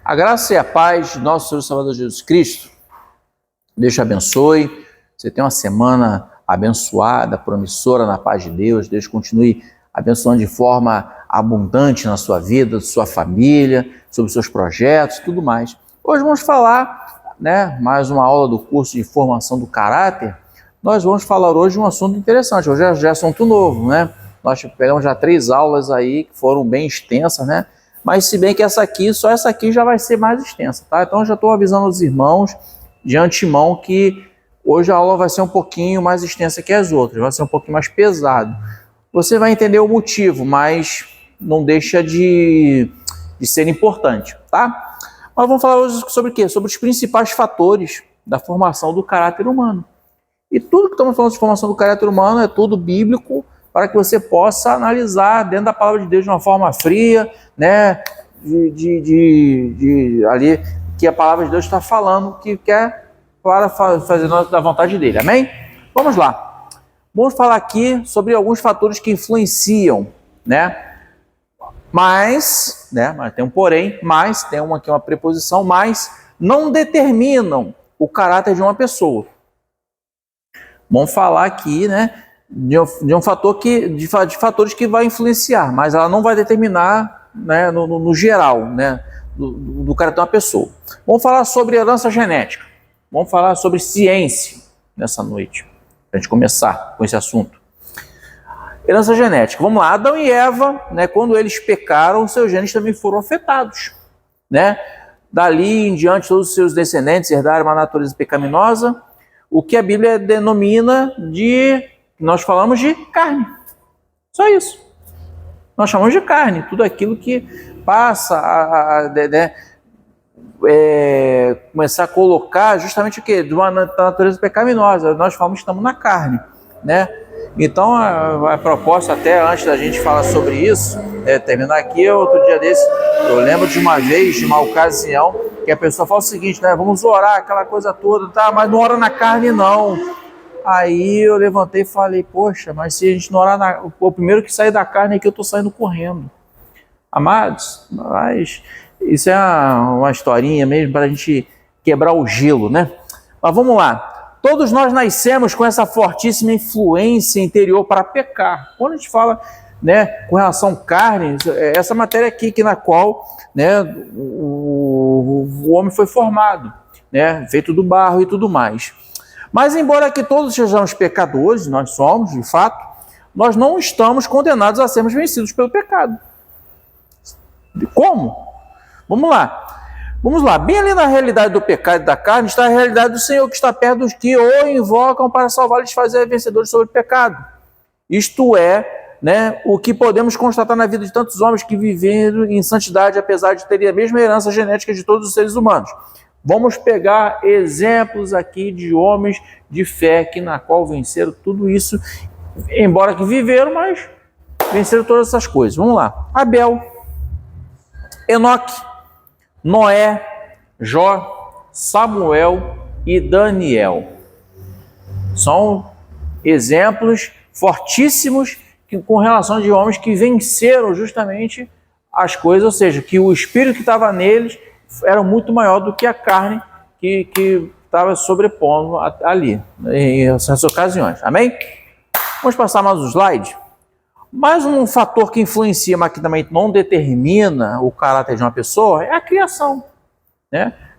A graça e a paz de nosso Senhor e Salvador Jesus Cristo, Deus te abençoe, você tem uma semana abençoada, promissora na paz de Deus, Deus continue abençoando de forma abundante na sua vida, sua família, sobre seus projetos, tudo mais. Hoje vamos falar, mais uma aula do curso de formação do caráter. Nós vamos falar hoje de um assunto interessante, hoje é assunto novo, Nós pegamos já 3 aulas aí que foram bem extensas, Mas se bem que só essa aqui já vai ser mais extensa, tá? Então eu já estou avisando os irmãos de antemão que hoje a aula vai ser um pouquinho mais extensa que as outras, vai ser um pouquinho mais pesado. Você vai entender o motivo, mas não deixa de ser importante, tá? Mas vamos falar hoje sobre o quê? Sobre os principais fatores da formação do caráter humano. E tudo que estamos falando de formação do caráter humano é tudo bíblico, para que você possa analisar dentro da palavra de Deus de uma forma fria, ali que a palavra de Deus está falando, que quer para fazer da vontade dele, amém? Vamos lá. Vamos falar aqui sobre alguns fatores que influenciam, mas tem um porém, mas tem aqui uma preposição, mas não determinam o caráter de uma pessoa. Vamos falar aqui, de um fator de fatores que vai influenciar, mas ela não vai determinar, no geral, do caráter de uma pessoa. Vamos falar sobre herança genética. Vamos falar sobre ciência nessa noite, para a gente começar com esse assunto. Herança genética. Vamos lá. Adão e Eva, quando eles pecaram, seus genes também foram afetados, Dali em diante, todos os seus descendentes herdaram uma natureza pecaminosa, o que a Bíblia denomina nós falamos de carne. Só isso. Nós chamamos de carne. Tudo aquilo que passa começar a colocar justamente o quê? De uma natureza pecaminosa. Nós falamos que estamos na carne, Então, a proposta, até antes da gente falar sobre isso, terminar aqui, outro dia desse, eu lembro de uma vez, de uma ocasião, que a pessoa fala o seguinte, vamos orar, aquela coisa toda, tá? Mas não ora na carne, não. Aí eu levantei e falei, poxa, mas se a gente não orar, o primeiro que sair da carne é que eu estou saindo correndo. Amados, mas isso é uma historinha mesmo para a gente quebrar o gelo, Mas vamos lá. Todos nós nascemos com essa fortíssima influência interior para pecar. Quando a gente fala, com relação à carne, essa matéria aqui na qual, o homem foi formado, feito do barro e tudo mais. Mas embora que todos sejamos pecadores, nós somos, de fato, nós não estamos condenados a sermos vencidos pelo pecado. Como? Vamos lá. Bem ali na realidade do pecado e da carne está a realidade do Senhor que está perto dos que o invocam para salvar-lhes, fazer vencedores sobre o pecado. Isto é, o que podemos constatar na vida de tantos homens que viveram em santidade, apesar de terem a mesma herança genética de todos os seres humanos. Vamos pegar exemplos aqui de homens de fé na qual venceram tudo isso, embora que viveram, mas venceram todas essas coisas. Vamos lá. Abel, Enoque, Noé, Jó, Samuel e Daniel. São exemplos fortíssimos com relação de homens que venceram justamente as coisas, ou seja, que o espírito que estava neles era muito maior do que a carne que estava sobrepondo ali, nessas ocasiões. Amém? Vamos passar mais um slide. Mais um fator que influencia, mas que também não determina o caráter de uma pessoa, é a criação.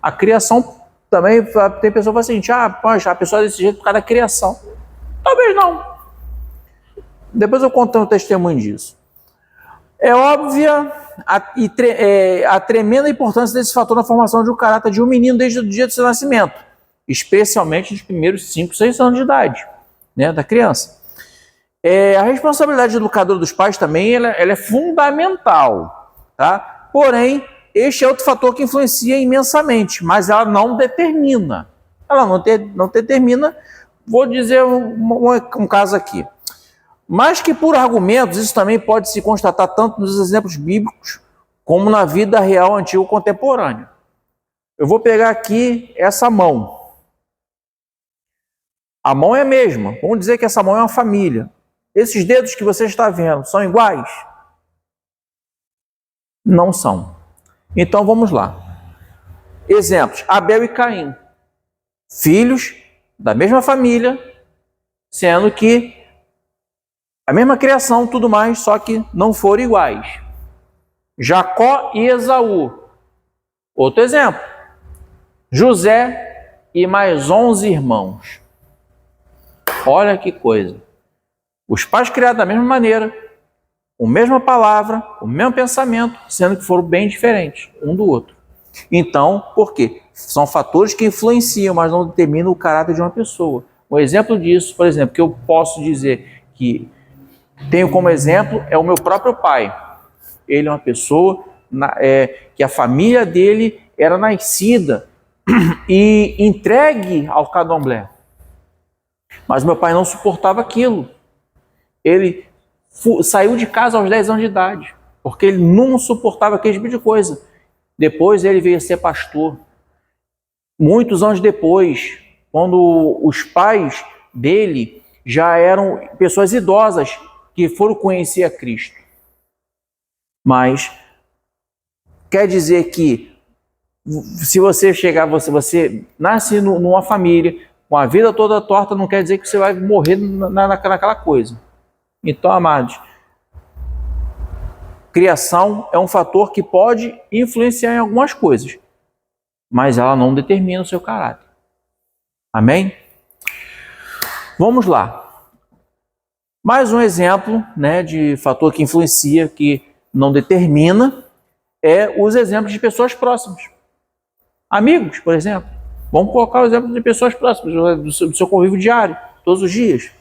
A criação também, tem pessoa que fala assim, poxa, a pessoa é desse jeito por causa da criação. Talvez não. Depois eu conto um testemunho disso. É óbvia a tremenda importância desse fator na formação de um caráter de um menino desde o dia do seu nascimento, especialmente nos primeiros 5, 6 anos de idade, da criança. A responsabilidade educadora dos pais também ela é fundamental, tá? Porém, este é outro fator que influencia imensamente, mas ela não determina. Ela não determina, vou dizer um caso aqui. Mas que por argumentos, isso também pode se constatar tanto nos exemplos bíblicos, como na vida real antiga contemporânea. Eu vou pegar aqui essa mão. A mão é a mesma. Vamos dizer que essa mão é uma família. Esses dedos que você está vendo são iguais? Não são. Então vamos lá. Exemplos: Abel e Caim, filhos da mesma família, sendo que a mesma criação, tudo mais, só que não foram iguais. Jacó e Esaú, outro exemplo: José e mais 11 irmãos. Olha que coisa. Os pais criados da mesma maneira, com a mesma palavra, com o mesmo pensamento, sendo que foram bem diferentes um do outro. Então, por quê? São fatores que influenciam, mas não determinam o caráter de uma pessoa. Um exemplo disso, por exemplo, que eu posso dizer que tenho como exemplo, é o meu próprio pai. Ele é uma pessoa que a família dele era nascida e entregue ao candomblé. Mas meu pai não suportava aquilo. Ele saiu de casa aos 10 anos de idade, porque ele não suportava aquele tipo de coisa. Depois ele veio a ser pastor. Muitos anos depois, quando os pais dele já eram pessoas idosas que foram conhecer a Cristo. Mas quer dizer que se você chegar, você nasce numa família com a vida toda torta, não quer dizer que você vai morrer naquela coisa. Então, amados, criação é um fator que pode influenciar em algumas coisas, mas ela não determina o seu caráter. Amém? Vamos lá. Mais um exemplo, de fator que influencia, que não determina, é os exemplos de pessoas próximas. Amigos, por exemplo. Vamos colocar o exemplo de pessoas próximas, do seu convívio diário, todos os dias.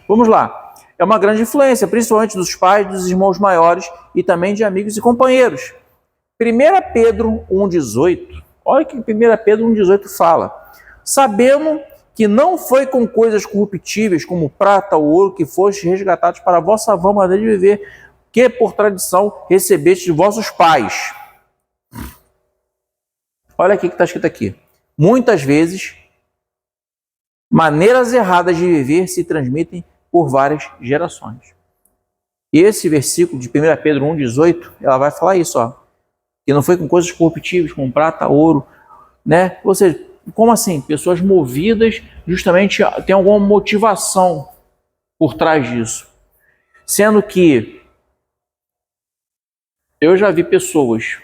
Vamos lá. É uma grande influência, principalmente dos pais, dos irmãos maiores e também de amigos e companheiros. 1 Pedro 1,18. Olha o que 1 Pedro 1,18 fala. Sabendo que não foi com coisas corruptíveis, como prata ou ouro, que fostes resgatados para a vossa vã maneira de viver, que por tradição recebeste de vossos pais. Olha aqui que está escrito aqui. Muitas vezes, maneiras erradas de viver se transmitem por várias gerações. E esse versículo de 1 Pedro 1,18, ela vai falar isso, que não foi com coisas corruptíveis, como prata, ouro, Ou seja, como assim? Pessoas movidas, justamente tem alguma motivação por trás disso. Sendo que eu já vi pessoas,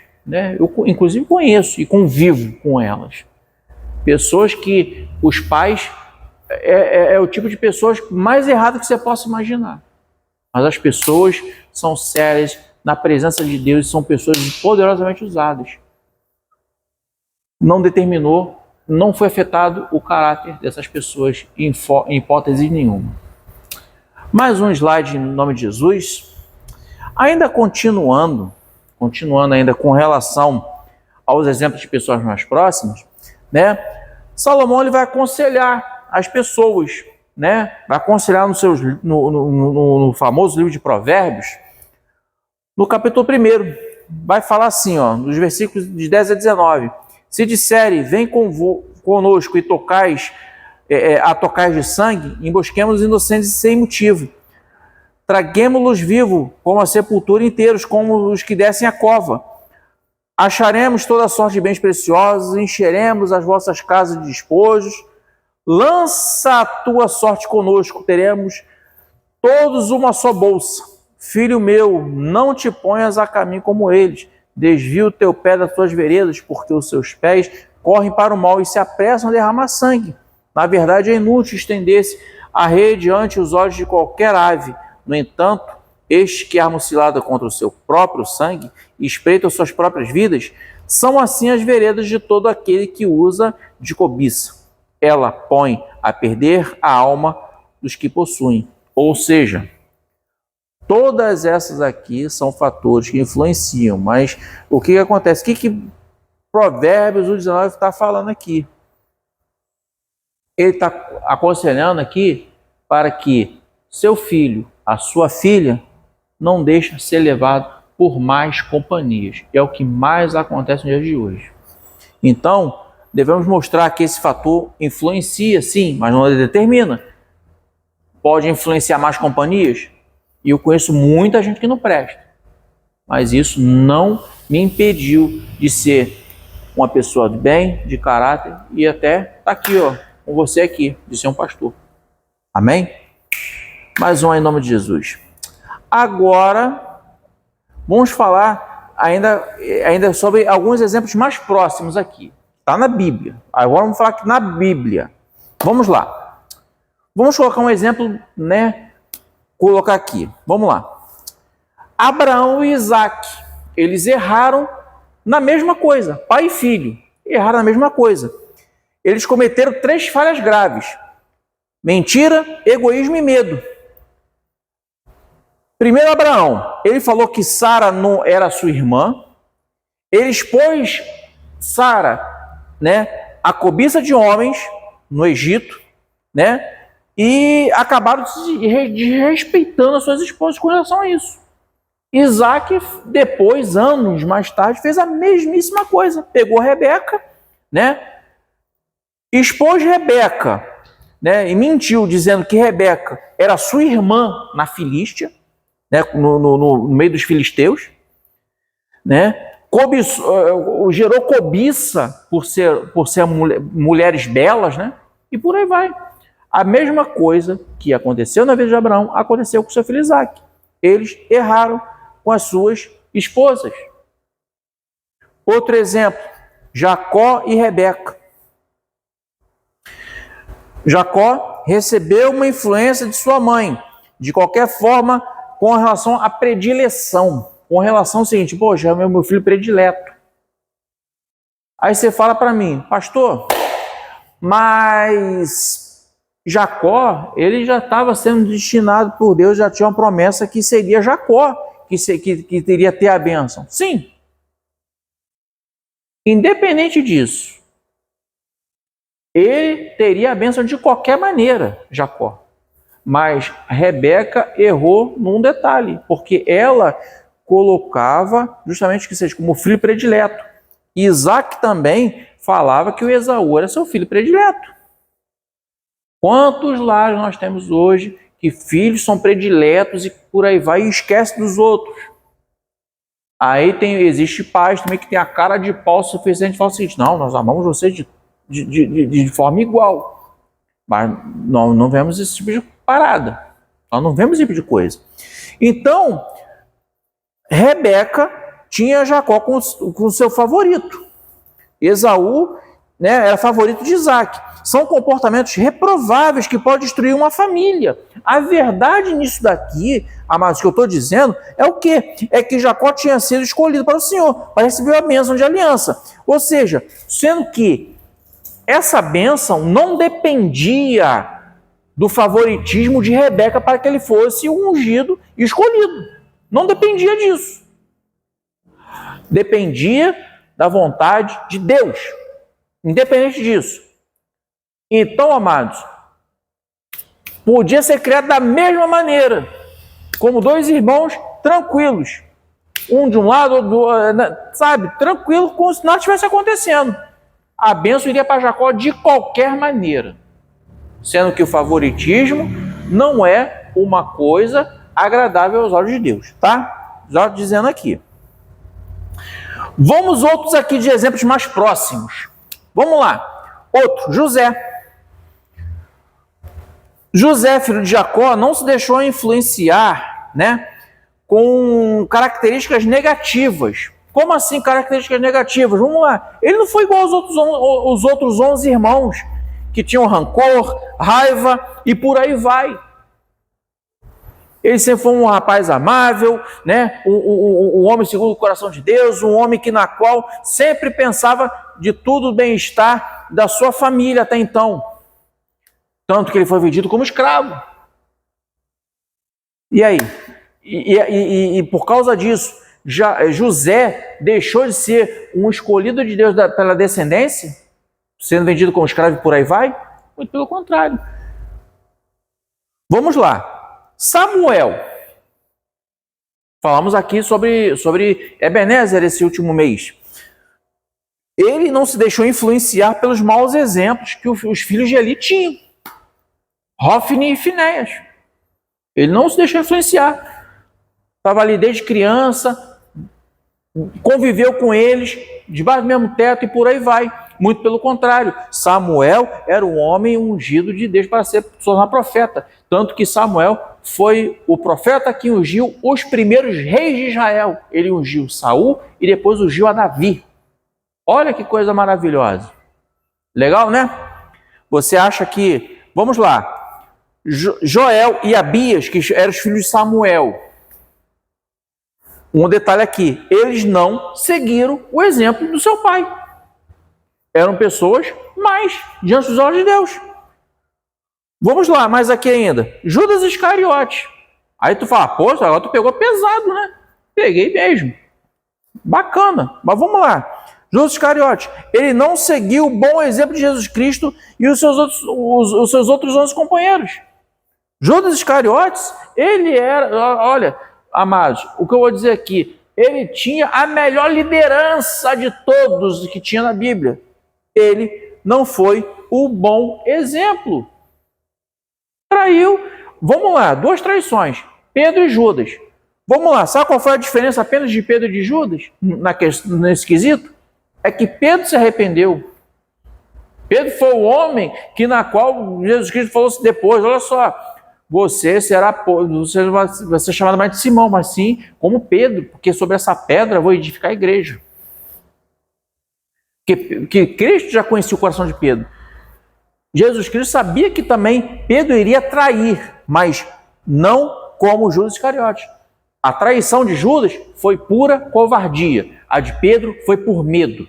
eu inclusive conheço e convivo com elas, pessoas que os pais é o tipo de pessoas mais erradas que você possa imaginar. Mas as pessoas são sérias na presença de Deus e são pessoas poderosamente usadas. Não determinou, não foi afetado o caráter dessas pessoas em hipótese nenhuma. Mais um slide em nome de Jesus. Ainda continuando ainda com relação aos exemplos de pessoas mais próximas, Salomão ele vai aconselhar as pessoas, vai aconselhar no famoso livro de Provérbios, no capítulo 1, vai falar assim, nos versículos de 10 a 19, se disserem, vem conosco e tocais de sangue, embosquemos inocentes sem motivo, traguemo-los vivos, como a sepultura, inteiros, como os que descem a cova. Acharemos toda sorte de bens preciosos, encheremos as vossas casas de despojos. Lança a tua sorte conosco, teremos todos uma só bolsa. Filho meu, não te ponhas a caminho como eles. Desvia o teu pé das tuas veredas, porque os seus pés correm para o mal e se apressam a derramar sangue. Na verdade, é inútil estender-se a rede ante os olhos de qualquer ave. No entanto, estes que armam cilada contra o seu próprio sangue e espreitam suas próprias vidas, são assim as veredas de todo aquele que usa de cobiça. Ela põe a perder a alma dos que possuem. Ou seja, todas essas aqui são fatores que influenciam, mas o que acontece? O que Provérbios 19 está falando aqui? Ele está aconselhando aqui para que seu filho, a sua filha, não deixe ser levado por mais companhias. É o que mais acontece no dia de hoje. Então, devemos mostrar que esse fator influencia, sim, mas não determina. Pode influenciar mais companhias, e eu conheço muita gente que não presta, mas isso não me impediu de ser uma pessoa de bem, de caráter, e até tá aqui, ó, com você aqui, de ser um pastor. Amém? Mais um em nome de Jesus. Agora, vamos falar ainda sobre alguns exemplos mais próximos aqui. Está na Bíblia. Agora vamos falar aqui na Bíblia. Vamos lá. Vamos colocar um exemplo, né? Colocar aqui. Vamos lá. Abraão e Isaac, eles erraram na mesma coisa. Pai e filho, erraram na mesma coisa. Eles cometeram 3 falhas graves: mentira, egoísmo e medo. Primeiro, Abraão, ele falou que Sara não era sua irmã. Ele expôs Sara, né, a cobiça de homens no Egito, né, e acabaram desrespeitando as suas esposas com relação a isso. Isaac, depois, anos mais tarde, fez a mesmíssima coisa. Pegou Rebeca, né, expôs Rebeca, né, e mentiu dizendo que Rebeca era sua irmã na Filístia, né, no meio dos filisteus, né, gerou cobiça por ser mulheres belas, né, e por aí vai. A mesma coisa que aconteceu na vida de Abraão aconteceu com seu filho Isaac. Eles erraram com as suas esposas. Outro exemplo, Jacó e Rebeca. Jacó recebeu uma influência de sua mãe, de qualquer forma, com relação à predileção, com relação ao seguinte: poxa, é o meu filho predileto. Aí você fala para mim, pastor, mas Jacó, ele já estava sendo destinado por Deus, já tinha uma promessa que seria Jacó, que teria ter a bênção. Sim. Independente disso, ele teria a bênção de qualquer maneira, Jacó. Mas Rebeca errou num detalhe, porque ela colocava justamente que seja como filho predileto. Isaac também falava que o Esaú era seu filho predileto. Quantos lares nós temos hoje que filhos são prediletos e por aí vai e esquece dos outros? Aí existe pais também que tem a cara de pau suficiente e fala o seguinte: não, nós amamos você de forma igual. Mas nós não vemos esse tipo de parada. Nós não vemos esse tipo de coisa. Então, Rebeca tinha Jacó com seu favorito. Esaú, né, era favorito de Isaac. São comportamentos reprováveis que podem destruir uma família. A verdade nisso daqui, amados, que eu estou dizendo, é o quê? É que Jacó tinha sido escolhido para o Senhor, para receber a bênção de aliança. Ou seja, sendo que essa bênção não dependia do favoritismo de Rebeca para que ele fosse ungido e escolhido. Não dependia disso. Dependia da vontade de Deus. Independente disso. Então, amados, podia ser criado da mesma maneira, como 2 irmãos tranquilos. Um de um lado, sabe, tranquilo, como se nada estivesse acontecendo. A bênção iria para Jacó de qualquer maneira. Sendo que o favoritismo não é uma coisa agradável aos olhos de Deus, tá? Já dizendo aqui. Vamos outros aqui de exemplos mais próximos. Vamos lá. Outro, José. José, filho de Jacó, não se deixou influenciar, né, com características negativas. Como assim características negativas? Vamos lá. Ele não foi igual aos outros 11 irmãos, que tinham rancor, raiva e por aí vai. Ele sempre foi um rapaz amável, né? Um homem segundo o coração de Deus, um homem na qual sempre pensava de tudo o bem-estar da sua família até então. Tanto que ele foi vendido como escravo. E aí? E por causa disso, José deixou de ser um escolhido de Deus pela descendência, sendo vendido como escravo e por aí vai? Muito pelo contrário. Vamos lá. Samuel. Falamos aqui sobre Ebenezer esse último mês. Ele não se deixou influenciar pelos maus exemplos que os filhos de Eli tinham. Hofni e Finéias. Ele não se deixou influenciar. Estava ali desde criança, conviveu com eles, debaixo do mesmo teto e por aí vai. Muito pelo contrário, Samuel era um homem ungido de Deus para se tornar profeta. Tanto que Samuel foi o profeta que ungiu os primeiros reis de Israel. Ele ungiu Saul e depois ungiu a Davi. Olha que coisa maravilhosa. Legal, né? Você acha que... Vamos lá. Joel e Abias, que eram os filhos de Samuel. Um detalhe aqui. Eles não seguiram o exemplo do seu pai. Eram pessoas mais diante dos olhos de Deus. Vamos lá, mais aqui ainda. Judas Iscariote. Aí tu fala, pô, agora tu pegou pesado, né? Peguei mesmo. Bacana, mas vamos lá. Judas Iscariote, ele não seguiu o bom exemplo de Jesus Cristo e os seus outros 11 companheiros. Judas Iscariotes, ele era, olha, amados, o que eu vou dizer aqui, ele tinha a melhor liderança de todos que tinha na Bíblia. Ele não foi o bom exemplo. Traiu, vamos lá, 2 traições, Pedro e Judas. Vamos lá, sabe qual foi a diferença apenas de Pedro e de Judas nesse quesito? É que Pedro se arrependeu. Pedro foi o homem na qual Jesus Cristo falou assim depois, olha só, você vai ser chamado mais de Simão, mas sim como Pedro, porque sobre essa pedra eu vou edificar a igreja. Que Cristo já conhecia o coração de Pedro. Jesus Cristo sabia que também Pedro iria trair, mas não como Judas Iscariote. A traição de Judas foi pura covardia. A de Pedro foi por medo.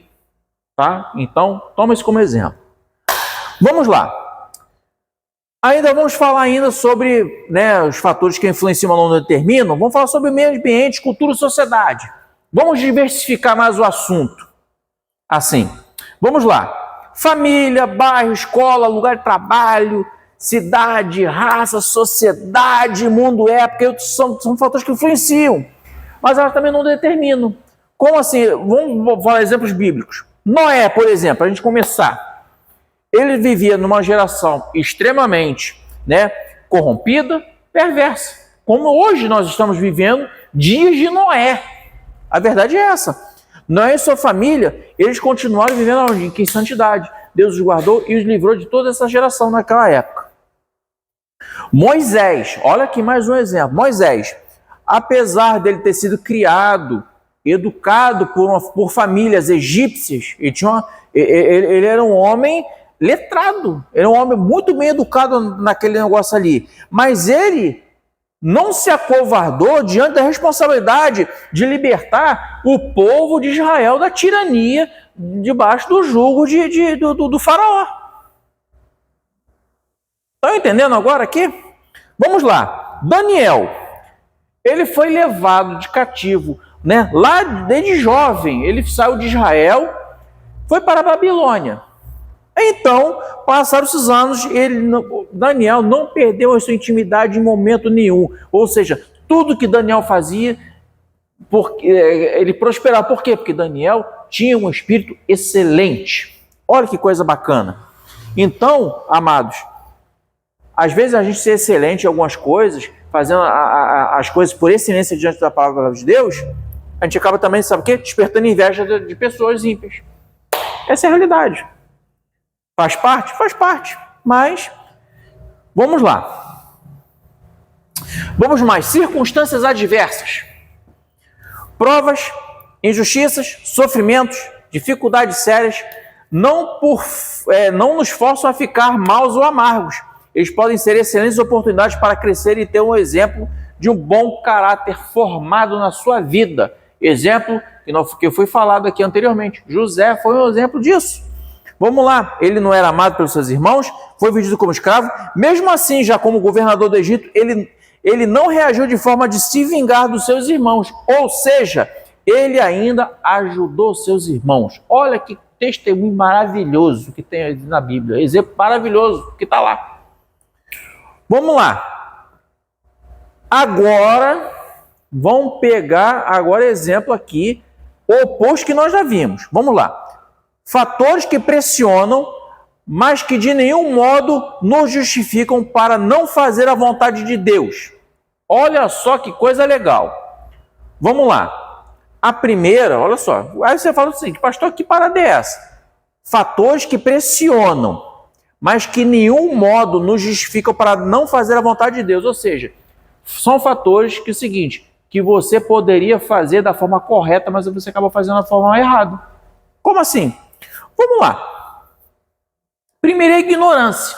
Tá? Então, toma isso como exemplo. Vamos lá. Ainda vamos falar ainda sobre os fatores que influenciam ou não determinam. Vamos falar sobre o meio ambiente, cultura e sociedade. Vamos diversificar mais o assunto. Assim, vamos lá. Família, bairro, escola, lugar de trabalho, cidade, raça, sociedade, mundo, época, são fatores que influenciam, mas elas também não determinam. Como assim? Vamos falar exemplos bíblicos. Noé, por exemplo, para a gente começar. Ele vivia numa geração extremamente corrompida, perversa. Como hoje nós estamos vivendo dias de Noé. A verdade é essa. Noé e sua família, eles continuaram vivendo em santidade. Deus os guardou e os livrou de toda essa geração naquela época. Moisés, olha aqui mais um exemplo. Moisés, apesar dele ter sido criado, educado por famílias egípcias, ele era um homem letrado, era um homem muito bem educado naquele negócio ali. Mas ele não se acovardou diante da responsabilidade de libertar o povo de Israel da tirania debaixo do jugo do faraó. Estão entendendo agora aqui? Vamos lá. Daniel, ele foi levado de cativo, lá desde jovem. Ele saiu de Israel, foi para a Babilônia. Então, passaram esses anos, Daniel não perdeu a sua intimidade em momento nenhum. Ou seja, tudo que Daniel fazia, ele prosperava. Por quê? Porque Daniel tinha um espírito excelente. Olha que coisa bacana. Então, amados, às vezes a gente ser excelente em algumas coisas, fazendo as coisas por excelência diante da palavra de Deus, a gente acaba também, sabe o quê? Despertando inveja de pessoas ímpias. Essa é a realidade. Faz parte? Faz parte. Mas, vamos lá. Vamos mais. Circunstâncias adversas. Provas, injustiças, sofrimentos, dificuldades sérias, não nos forçam a ficar maus ou amargos. Eles podem ser excelentes oportunidades para crescer e ter um exemplo de um bom caráter formado na sua vida. Exemplo que foi falado aqui anteriormente. José foi um exemplo disso. Vamos lá, ele não era amado pelos seus irmãos, foi vendido como escravo. Mesmo assim, já como governador do Egito, ele não reagiu de forma de se vingar dos seus irmãos. Ou seja, ele ainda ajudou seus irmãos. Olha que testemunho maravilhoso que tem na Bíblia. Exemplo maravilhoso que está lá. Vamos lá. Agora, vamos pegar exemplo aqui, o oposto que nós já vimos. Vamos lá. fatores que pressionam, mas que de nenhum modo nos justificam para não fazer a vontade de Deus. Olha só que coisa legal. Vamos lá. A primeira, olha só. Aí você fala o seguinte, pastor, que parada é essa? Fatores que pressionam, mas que de nenhum modo nos justificam para não fazer a vontade de Deus. Ou seja, são fatores que é o seguinte, que você poderia fazer da forma correta, mas você acaba fazendo da forma errada. Como assim? Vamos lá. Primeiro é a ignorância.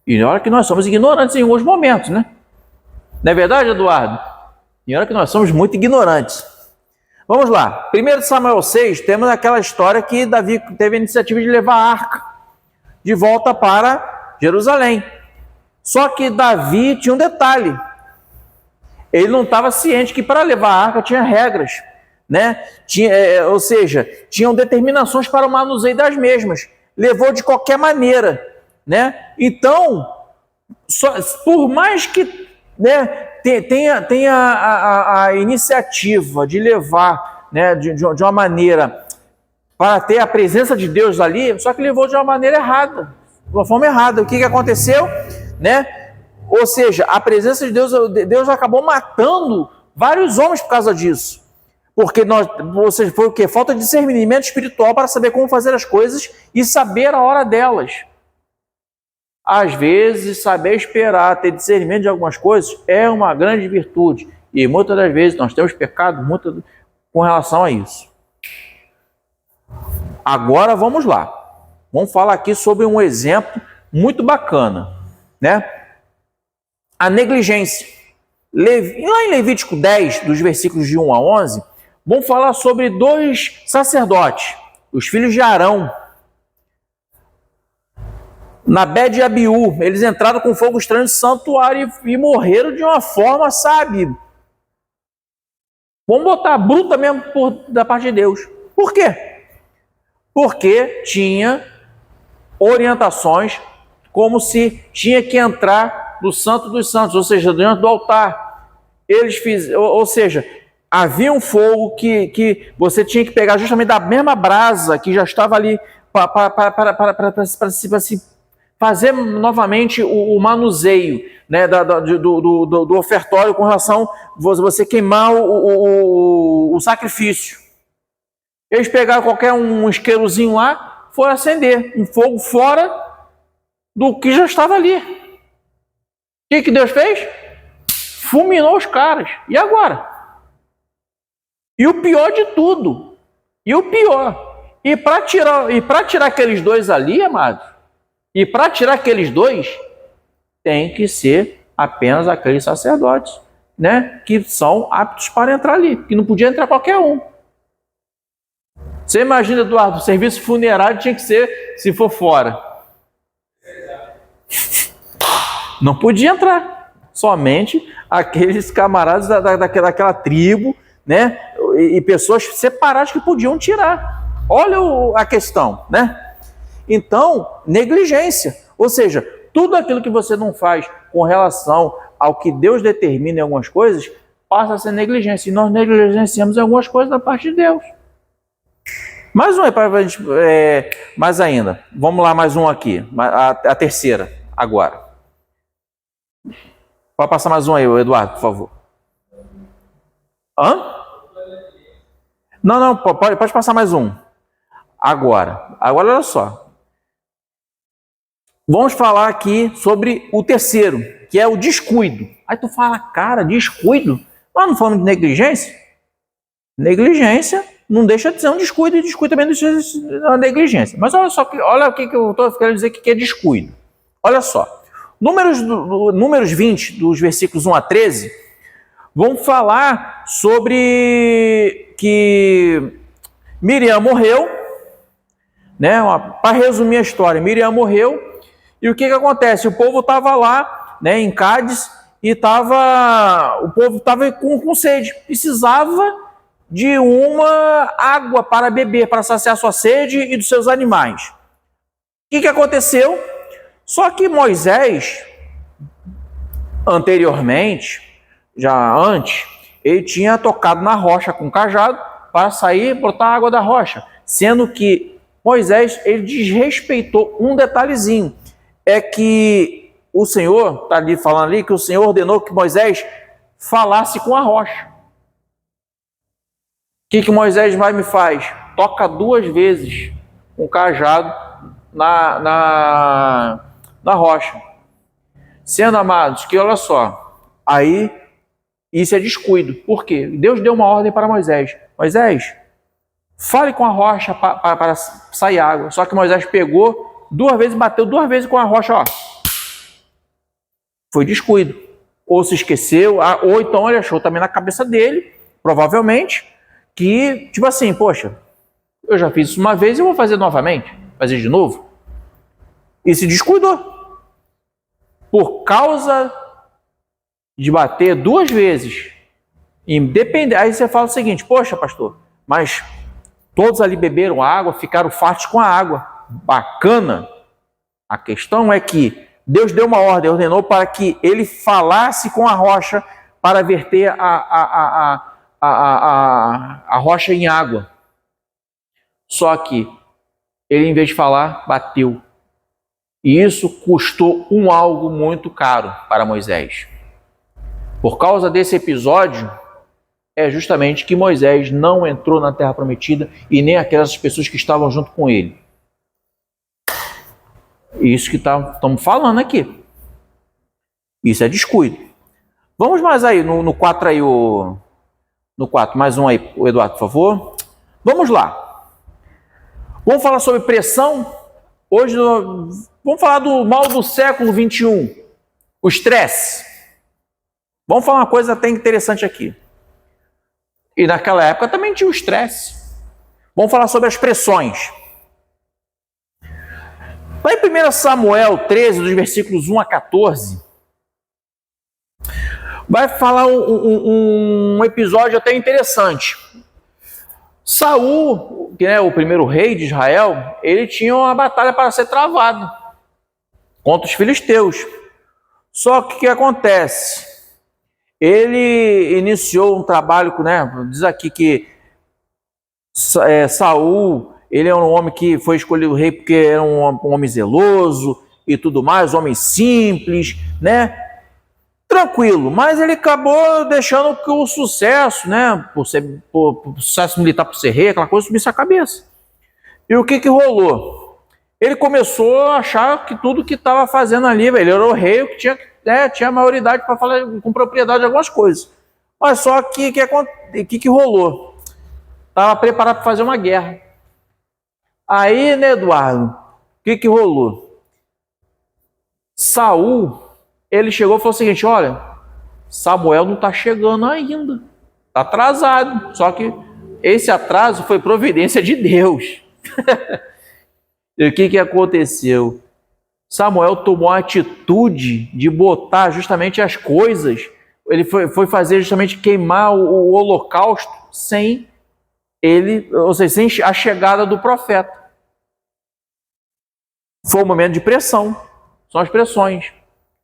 E olha que nós somos ignorantes em alguns momentos, né? Não é verdade, Eduardo? E olha que nós somos muito ignorantes. Vamos lá. 1 Samuel 6, temos aquela história que Davi teve a iniciativa de levar a arca de volta para Jerusalém. Só que Davi tinha um detalhe. Ele não estava ciente que para levar a arca tinha regras, né? Ou seja, tinham determinações para o manuseio das mesmas. Levou de qualquer maneira, né? Então, por mais que, né, tenha a iniciativa de levar, né, de uma maneira para ter a presença de Deus ali, só que levou de uma maneira errada, de uma forma errada. O que aconteceu, né? Ou seja, a presença de Deus acabou matando vários homens por causa disso. Porque foi o quê? Falta de discernimento espiritual para saber como fazer as coisas e saber a hora delas. Às vezes, saber esperar, ter discernimento de algumas coisas é uma grande virtude. E muitas das vezes nós temos pecado muito com relação a isso. Agora vamos lá. Vamos falar aqui sobre um exemplo muito bacana, né? A negligência. Lá em Levítico 10, dos versículos de 1 a 11, vamos falar sobre 2 sacerdotes, os filhos de Arão, Nadab e Abiú. Eles entraram com fogo estranho no santuário e morreram de uma forma, sabe? Vamos botar bruta mesmo da parte de Deus. Por quê? Porque tinha orientações como se tinha que entrar no Santo dos Santos, ou seja, diante do altar. Ou seja, havia um fogo que você tinha que pegar justamente da mesma brasa que já estava ali para se fazer novamente o manuseio, né, do ofertório com relação a você queimar o sacrifício. Eles pegaram qualquer um isqueirozinho lá, foram acender um fogo fora do que já estava ali. O que Deus fez? Fulminou os caras. E agora? E o pior de tudo, e para tirar aqueles dois ali, amados, e para tirar aqueles dois, tem que ser apenas aqueles sacerdotes, né, que são aptos para entrar ali, que não podia entrar qualquer um. Você imagina, Eduardo, o serviço funerário tinha que ser, se for fora. Não podia entrar, somente aqueles camaradas daquela tribo, né, e pessoas separadas que podiam tirar. Olha a questão, né? Então, negligência, ou seja, tudo aquilo que você não faz com relação ao que Deus determina em algumas coisas, passa a ser negligência, e nós negligenciamos algumas coisas da parte de Deus. Mais um aí para a gente, mais ainda, vamos lá, mais um aqui, a terceira, agora. Pode passar mais um aí, Eduardo, por favor. Hã? Não, pode passar mais um. Agora, olha só. Vamos falar aqui sobre o terceiro, que é o descuido. Aí tu fala, cara, descuido? Nós não falamos de negligência? Negligência não deixa de ser um descuido, e descuido também não deixa de ser uma negligência. Mas olha só, olha o que eu estou querendo dizer que é descuido. Olha só. Números 20, dos versículos 1 a 13, vão falar sobre que Miriam morreu, né? Para resumir a história, Miriam morreu, e o que acontece? O povo estava lá, né, em Cádiz, e o povo estava com sede, precisava de uma água para beber, para saciar sua sede e dos seus animais. O que aconteceu? Só que Moisés, anteriormente, já antes, ele tinha tocado na rocha com cajado para sair e botar a água da rocha, sendo que Moisés, ele desrespeitou um detalhezinho. É que o Senhor, está ali falando ali, que o Senhor ordenou que Moisés falasse com a rocha. O que Moisés vai e me faz? Toca 2 vezes um cajado na rocha. Sendo, amados, que olha só, aí isso é descuido. Por quê? Deus deu uma ordem para Moisés. Moisés, fale com a rocha para sair água. Só que Moisés pegou 2 vezes, bateu 2 vezes com a rocha, ó. Foi descuido. Ou se esqueceu, ou então ele achou também na cabeça dele, provavelmente, que, tipo assim, poxa, eu já fiz isso uma vez e vou fazer novamente. Fazer de novo. E se descuidou. Por causa de bater 2 vezes. Independente. Aí você fala o seguinte, poxa, pastor, mas todos ali beberam água, ficaram fartos com a água. Bacana. A questão é que Deus deu uma ordem, ordenou para que ele falasse com a rocha para verter a rocha em água. Só que ele, em vez de falar, bateu. E isso custou algo muito caro para Moisés. Por causa desse episódio, é justamente que Moisés não entrou na Terra Prometida e nem aquelas pessoas que estavam junto com ele. Isso que estamos falando aqui. Isso é descuido. Vamos mais aí, no 4 aí, no 4, mais um aí, o Eduardo, por favor. Vamos lá. Vamos falar sobre pressão. Hoje, vamos falar do mal do século 21. O estresse. Vamos falar uma coisa até interessante aqui. E naquela época também tinha o estresse. Vamos falar sobre as pressões. Lá em 1 Samuel 13, dos versículos 1 a 14, vai falar um episódio até interessante. Saul, que é o primeiro rei de Israel, ele tinha uma batalha para ser travada contra os filisteus. Só que o que acontece? Ele iniciou um trabalho, diz aqui que Saul, ele é um homem que foi escolhido rei porque era um homem zeloso e tudo mais, homem simples, tranquilo, mas ele acabou deixando que o sucesso, por sucesso militar, por ser rei, aquela coisa, subisse a cabeça. E o que rolou? Ele começou a achar que tudo que estava fazendo ali, ele era o rei, que tinha maioridade para falar com propriedade de algumas coisas. Mas só que que rolou? Estava preparado para fazer uma guerra. Aí, Eduardo, o que rolou? Saul, ele chegou e falou o seguinte, olha, Samuel não está chegando ainda, está atrasado. Só que esse atraso foi providência de Deus. E o que aconteceu? Samuel tomou a atitude de botar justamente as coisas, ele foi fazer justamente queimar o holocausto sem sem a chegada do profeta. Foi um momento de pressão, são as pressões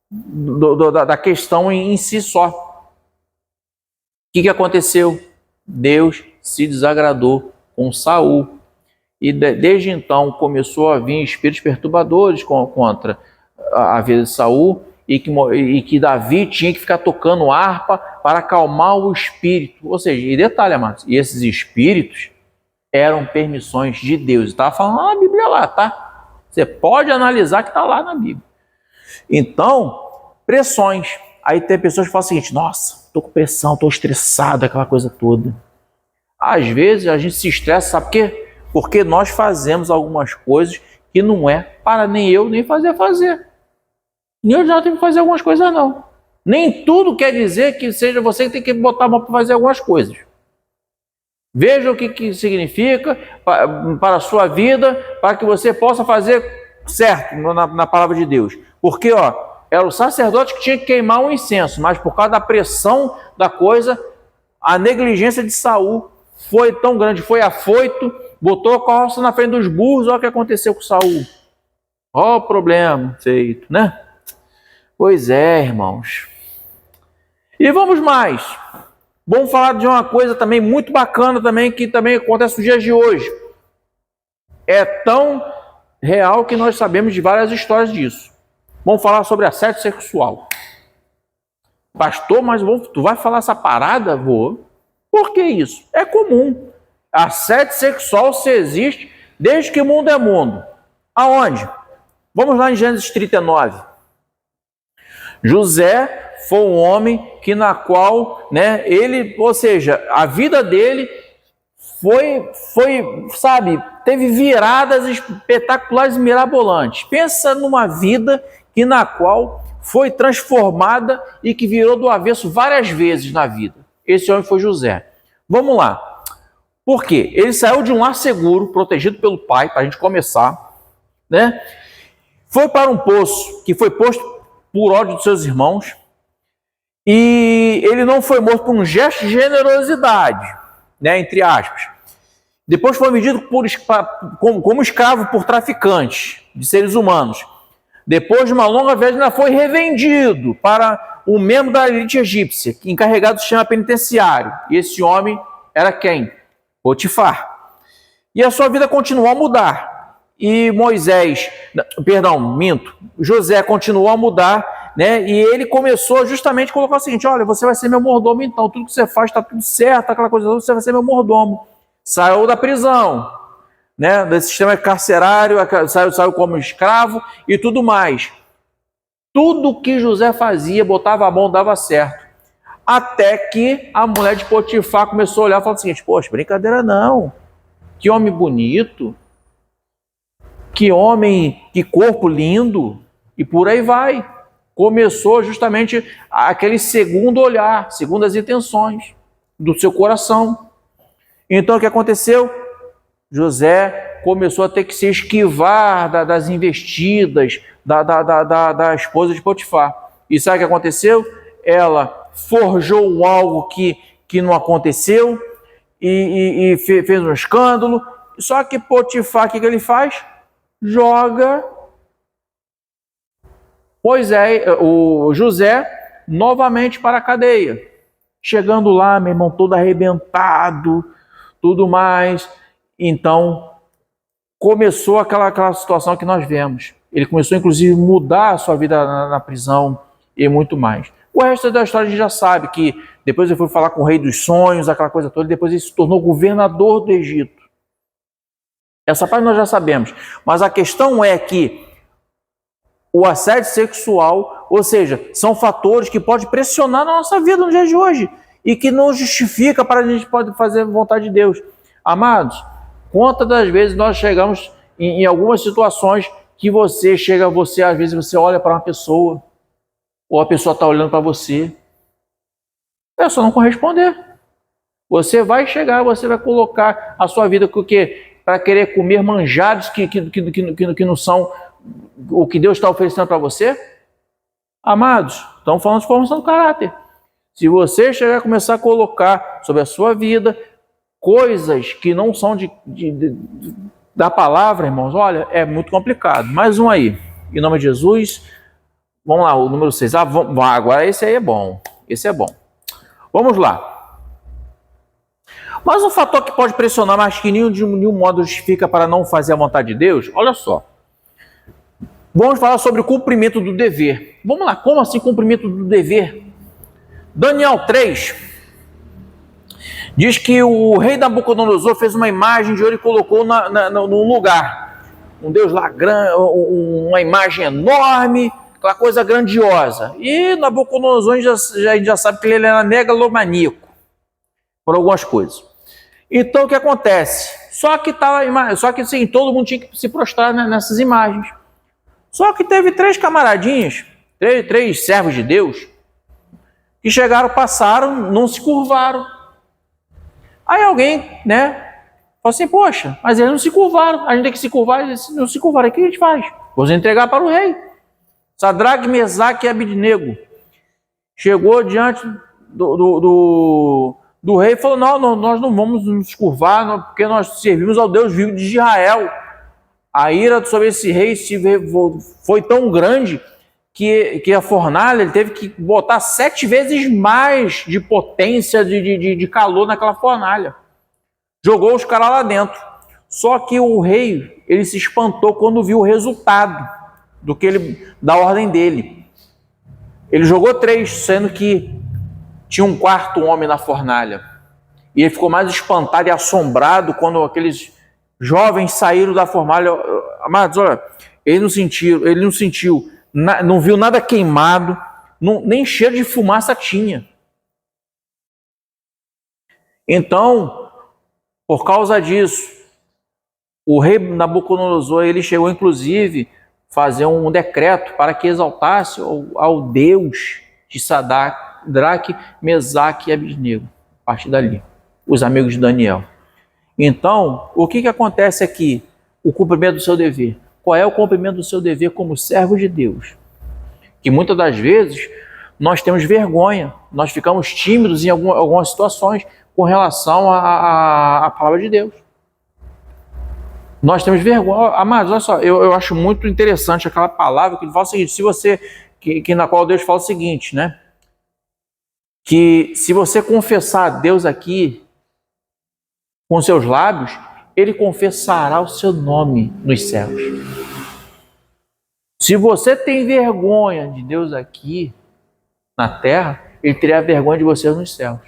da questão em si só. O que aconteceu? Deus se desagradou com Saul. E desde então começou a vir espíritos perturbadores contra a vida de Saul e que Davi tinha que ficar tocando harpa para acalmar o espírito. Ou seja, e detalhe, amados, e esses espíritos eram permissões de Deus. Estava falando lá na Bíblia lá, tá? Você pode analisar que está lá na Bíblia. Então, pressões. Aí tem pessoas que falam o seguinte, nossa, estou com pressão, estou estressado, aquela coisa toda. Às vezes a gente se estressa, sabe por quê? Porque nós fazemos algumas coisas que não é para nem eu nem fazer. Nem eu já tenho que fazer algumas coisas, não. Nem tudo quer dizer que seja você que tem que botar a mão para fazer algumas coisas. Veja o que significa para a sua vida, para que você possa fazer certo na palavra de Deus. Porque, era o sacerdote que tinha que queimar um incenso, mas por causa da pressão da coisa, a negligência de Saul foi tão grande, foi afoito, botou a carroça na frente dos burros, olha o que aconteceu com Saul. Olha o problema feito, né? Pois é, irmãos. E vamos mais. Vamos falar de uma coisa também muito bacana também, que também acontece nos dias de hoje. é tão real que nós sabemos de várias histórias disso. Vamos falar sobre assédio sexual. Pastor, mas tu vai falar essa parada? Vou. Por que isso? É comum. Assédio sexual se existe desde que o mundo é mundo. Aonde? Vamos lá em Gênesis 39. José foi um homem que na qual, ele, ou seja, a vida dele foi, sabe, teve viradas espetaculares e mirabolantes. Pensa numa vida que na qual foi transformada e que virou do avesso várias vezes na vida. Esse homem foi José. Vamos lá. Por quê? Ele saiu de um lar seguro, protegido pelo pai, para a gente começar, Foi para um poço que foi posto por ódio dos seus irmãos, e ele não foi morto por um gesto de generosidade, entre aspas. Depois foi vendido como escravo por traficantes de seres humanos. Depois de uma longa viagem, ainda foi revendido para um membro da elite egípcia, encarregado do sistema penitenciário. E esse homem era quem? Potifar. E a sua vida continuou a mudar. E José continuou a mudar, E ele começou justamente a colocar o seguinte: olha, você vai ser meu mordomo então, tudo que você faz está tudo certo, aquela coisa toda, você vai ser meu mordomo. Saiu da prisão, desse sistema carcerário, saiu como escravo e tudo mais. Tudo que José fazia, botava a mão, dava certo. Até que a mulher de Potifar começou a olhar e falou o seguinte: poxa, brincadeira não, que homem bonito, que homem, que corpo lindo, e por aí vai. Começou justamente aquele segundo olhar, segundas intenções do seu coração. Então o que aconteceu? José começou a ter que se esquivar das investidas da esposa de Potifar. E sabe o que aconteceu? Ela forjou algo que não aconteceu e fez um escândalo. Só que Potifar, o que ele faz? Joga o José novamente para a cadeia. Chegando lá, meu irmão, todo arrebentado, tudo mais. Então, começou aquela situação que nós vemos. Ele começou, inclusive, a mudar a sua vida na prisão e muito mais. O resto da história a gente já sabe que depois ele foi falar com o rei dos sonhos, aquela coisa toda, e depois ele se tornou governador do Egito. Essa parte nós já sabemos. Mas a questão é que o assédio sexual, ou seja, são fatores que podem pressionar na nossa vida no dia de hoje e que não justifica para a gente poder fazer a vontade de Deus. Amados, quantas das vezes nós chegamos em algumas situações que às vezes você olha para uma pessoa, ou a pessoa está olhando para você, é só não corresponder. Você vai colocar a sua vida para querer comer manjados que não são o que Deus está oferecendo para você? Amados, estamos falando de formação do caráter. Se você chegar a começar a colocar sobre a sua vida coisas que não são da palavra, irmãos, olha, é muito complicado. Mais um aí, em nome de Jesus. Vamos lá, o número 6. Agora esse aí é bom. Esse é bom. Vamos lá. Mas um fator que pode pressionar, mas que de nenhum modo justifica para não fazer a vontade de Deus, olha só. Vamos falar sobre o cumprimento do dever. Vamos lá, como assim cumprimento do dever? Daniel 3 diz que o rei Nabucodonosor fez uma imagem de ouro e colocou num lugar. Um Deus lá grande, uma imagem enorme, aquela coisa grandiosa. E Nabucodonosor a gente já sabe que ele era megalomaníaco por algumas coisas. Então o que acontece? Só que sim, todo mundo tinha que se prostrar nessas imagens. Só que teve três camaradinhos, três servos de Deus, que chegaram, passaram, não se curvaram. Aí alguém, falou assim: poxa, mas eles não se curvaram, a gente tem que se curvar, eles não se curvaram, o que a gente faz? Vamos entregar para o rei. Sadraque, Mesaque e Abednego chegou diante do rei e falou: não, nós não vamos nos curvar, porque nós servimos ao Deus vivo de Israel. A ira sobre esse rei foi tão grande que a fornalha ele teve que botar 7 vezes mais de potência de calor naquela fornalha. Jogou os caras lá dentro. Só que o rei, ele se espantou quando viu o resultado da ordem dele. Ele jogou 3, sendo que tinha um quarto homem na fornalha. E ele ficou mais espantado e assombrado quando aqueles jovens saíram da fornalha. Amados, olha, ele não sentiu, não viu nada queimado, nem cheiro de fumaça tinha. Então, por causa disso, o rei Nabucodonosor, ele chegou inclusive a fazer um decreto para que exaltasse ao Deus de Sadraque, Mesaque e Abednego, a partir dali, os amigos de Daniel. Então, o que acontece aqui? O cumprimento do seu dever. Qual é o cumprimento do seu dever como servo de Deus? Que muitas das vezes nós temos vergonha, nós ficamos tímidos em algumas situações com relação à palavra de Deus. Nós temos vergonha. Amados, olha só, eu acho muito interessante aquela palavra que ele fala o seguinte, na qual Deus fala o seguinte, né? Que se você confessar a Deus aqui com seus lábios, ele confessará o seu nome nos céus. Se você tem vergonha de Deus aqui na terra, ele terá vergonha de você nos céus.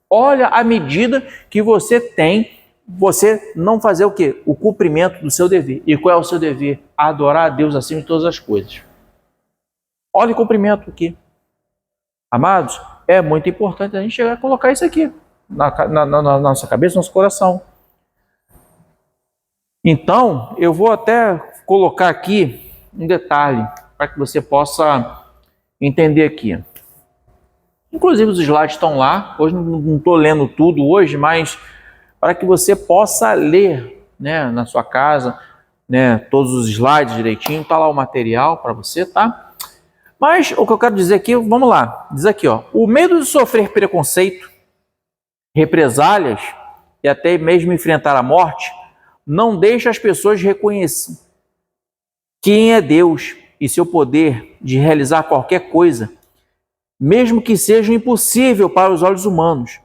Olha a medida que você tem, você não fazer o quê? O cumprimento do seu dever. E qual é o seu dever? Adorar a Deus acima de todas as coisas. Olha o cumprimento aqui. Amados, é muito importante a gente chegar a colocar isso aqui na nossa cabeça, no nosso coração. Então, eu vou até colocar aqui um detalhe para que você possa entender aqui. Inclusive os slides estão lá, hoje não estou lendo tudo hoje, mas para que você possa ler, né, na sua casa, né, todos os slides direitinho, está lá o material para você, tá? Mas o que eu quero dizer aqui, vamos lá, diz aqui, ó, o medo de sofrer preconceito, represálias e até mesmo enfrentar a morte, não deixa as pessoas reconhecer quem é Deus e seu poder de realizar qualquer coisa, mesmo que seja impossível para os olhos humanos.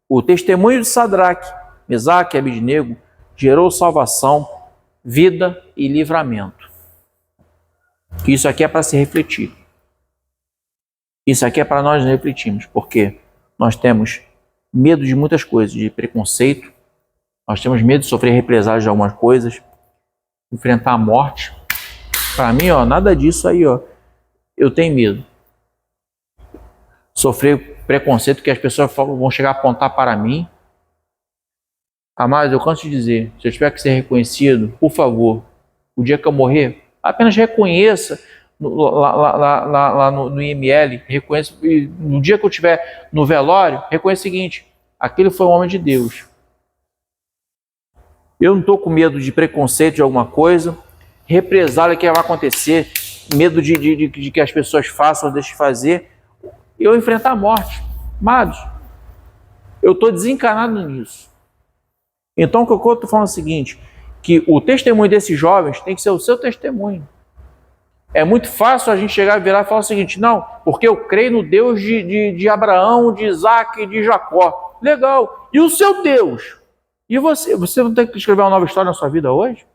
O testemunho de Sadraque, Mesaque e Abednego gerou salvação, vida e livramento. Isso aqui é para se refletir. Isso aqui é para nós refletirmos, porque nós temos medo de muitas coisas, de preconceito, nós temos medo de sofrer represálias de algumas coisas, enfrentar a morte. Para mim, ó, nada disso aí, ó, eu tenho medo. Sofrer preconceito que as pessoas vão chegar a apontar para mim. Mas eu canso de dizer, se eu tiver que ser reconhecido, por favor, o dia que eu morrer, apenas reconheça lá no IML, reconheça, no dia que eu estiver no velório, reconheça o seguinte, aquele foi um homem de Deus. Eu não estou com medo de preconceito de alguma coisa, represália que vai acontecer, medo de que as pessoas façam ou deixem de fazer, eu enfrentar a morte. Amados, eu estou desencanado nisso. Então o que eu estou falando é o seguinte, que o testemunho desses jovens tem que ser o seu testemunho. É muito fácil a gente chegar e virar e falar o seguinte, não, porque eu creio no Deus de Abraão, de Isaac e de Jacó. Legal. E o seu Deus? E você? Você não tem que escrever uma nova história na sua vida hoje?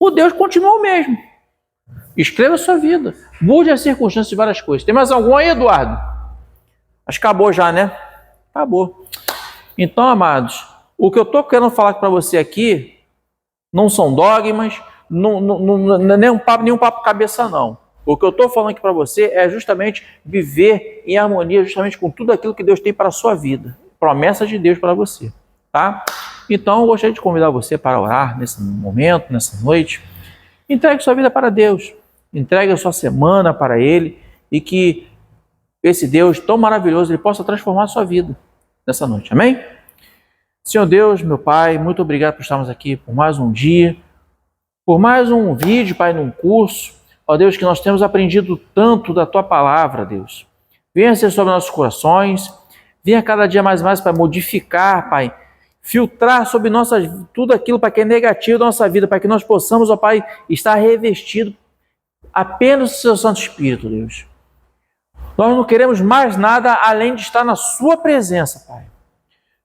O Deus continua o mesmo. Escreva a sua vida. Mude as circunstâncias de várias coisas. Tem mais algum aí, Eduardo? Acho que acabou já, né? Acabou. Então, amados, o que eu estou querendo falar para você aqui não são dogmas, nenhum papo cabeça, não. O que eu estou falando aqui para você é justamente viver em harmonia justamente com tudo aquilo que Deus tem para a sua vida. Promessa de Deus para você, tá? Então, eu gostaria de convidar você para orar nesse momento, nessa noite. Entregue sua vida para Deus. Entregue a sua semana para Ele e que esse Deus tão maravilhoso, Ele possa transformar a sua vida nessa noite. Amém? Senhor Deus, meu Pai, muito obrigado por estarmos aqui por mais um dia, por mais um vídeo, Pai, num curso. Ó Deus, que nós temos aprendido tanto da Tua Palavra, Deus. Venha ser sobre nossos corações, venha cada dia mais para modificar, Pai, filtrar sobre tudo aquilo, Pai, que é negativo da nossa vida, para que nós possamos, ó Pai, estar revestido apenas do Seu Santo Espírito, Deus. Nós não queremos mais nada além de estar na Sua presença, Pai.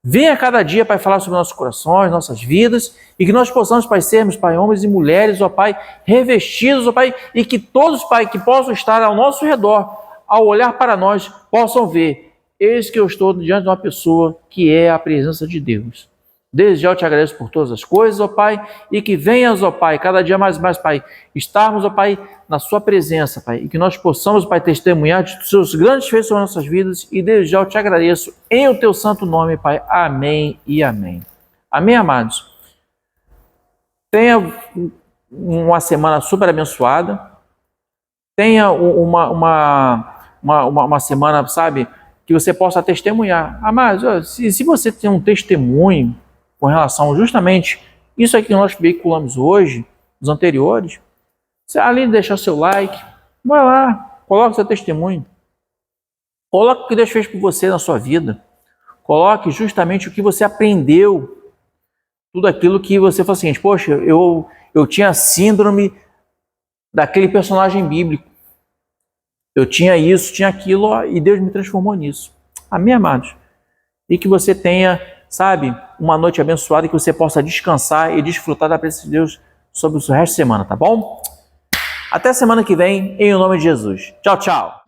Venha cada dia, Pai, falar sobre nossos corações, nossas vidas, e que nós possamos, Pai, sermos, Pai, homens e mulheres, ó Pai, revestidos, ó Pai, e que todos, Pai, que possam estar ao nosso redor, ao olhar para nós, possam ver, eis que eu estou diante de uma pessoa que é a presença de Deus. Desde já eu te agradeço por todas as coisas, ó Pai, e que venhas, ó Pai, cada dia mais, Pai, estarmos, ó Pai, na sua presença, Pai, e que nós possamos, Pai, testemunhar de seus grandes feitos sobre nossas vidas, e desde já eu te agradeço, em o teu santo nome, Pai. Amém e amém. Amém, amados? Tenha uma semana super abençoada, tenha uma semana, sabe, que você possa testemunhar. Amados, se você tem um testemunho com relação justamente isso aqui que nós veiculamos hoje, os anteriores, você, além de deixar seu like, vai lá, coloque seu testemunho, coloque o que Deus fez por você na sua vida, coloque justamente o que você aprendeu, tudo aquilo que você falou assim, poxa, eu tinha síndrome daquele personagem bíblico, eu tinha isso, tinha aquilo, ó, e Deus me transformou nisso. Amém, amados? E que você tenha, sabe, uma noite abençoada, e que você possa descansar e desfrutar da presença de Deus sobre o resto da semana, tá bom? Até semana que vem, em nome de Jesus. Tchau, tchau.